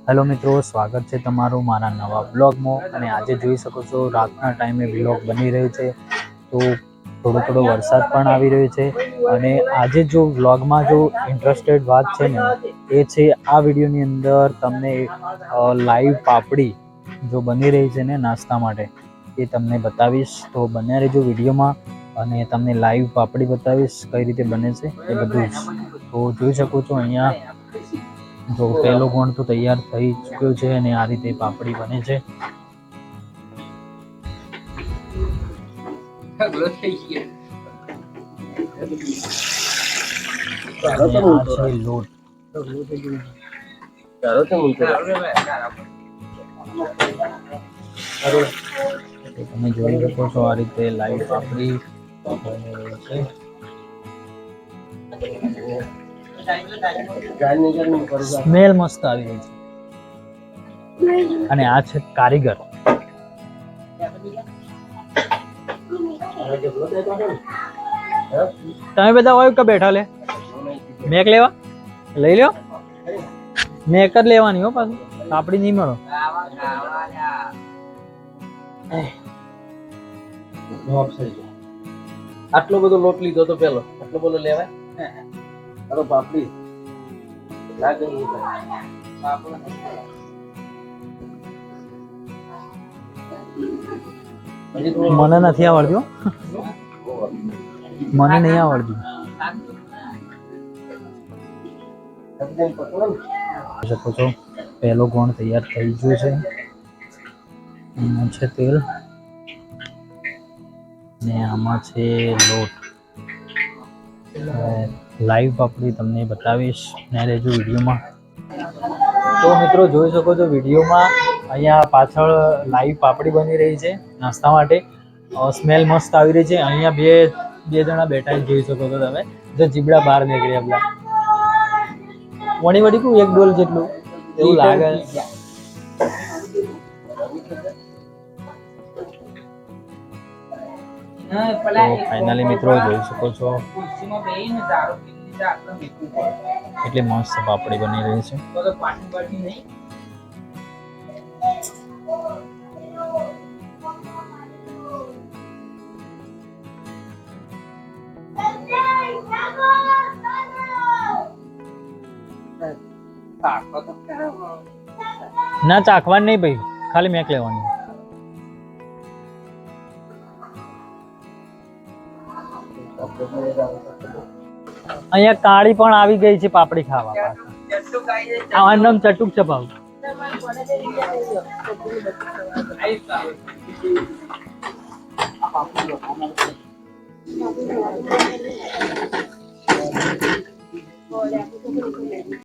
Hello મિત્રો, સ્વાગત છે તમારું મારા નવા બ્લોગમાં. અને આજે જોઈ શકો છો રાતના ટાઈમે બ્લોગ બની રહ્યો છે. તો થોડો વરસાદ પણ આવી રહ્યો છે. અને આજે જો બ્લોગમાં જો ઇન્ટરેસ્ટેડ વાત છે ને એ છે આ વિડીયોની અંદર તમને લાઈવ પાપડી જો બની રહી છે ને નાસ્તા માટે એ તમને બતાવીશ. તો બન્યા રહેજો વિડીયોમાં અને તમને લાઈવ પાપડી બતાવીશ કઈ રીતે બને છે એ બધું જ. તો જોઈ શકો છો અહીંયા જો પહેલો ગોણ તો તૈયાર થઈ ચૂક્યો છે અને આ રીતે પાપડી બને છે. લોટ તમે જોઈ શકો છો આ રીતે લાઈવ પાપડી બની રહી છે. સ્મેલ મસ્ત આવી રહી છે. અને આ છે કારીગર. તમે બધા હોય કે બેઠા લે મેક લેવા લઈ લો. મેક જ લેવાની હો, પાછું પાપડી નહીં મળો. આટલો બધો લોટ લીધો તો પેલો આટલો બધો લેવાય. અરે પાપડી મને નથી આવડતું, મને નહીં આવડતું. શકો છો પહેલો ગોણ તૈયાર થઈ ગયો છે. આમાં છે તેલ ને આમાં છે લોટ. લાઈવ પાપડી તમને બતાવીશ ને રહેજો વિડીયોમાં. તો મિત્રો જોઈ શકો છો વિડીયોમાં અહીંયા પાછળ લાઈવ પાપડી બની રહી છે નાસ્તા માટે. સ્મેલ મસ્ત આવી રહી છે. અહીંયા બે જણા બેઠા જોઈ શકો છો તમે. જો જીબડા બહાર નીકળી આપલા વણી કું એક ડોલ જેટલું એવું લાગે. ફાઇનલી મિત્રો જોઈ શકો છો એટલી મસ્ત પાપડી બની રહી છે. ના ચાખવાની નહીં ભાઈ, ખાલી મેક લેવાની. અહીંયા કાળી પણ આવી ગઈ છે પાપડી ખાવા. આનું નામ ચટુક છે ભાવ.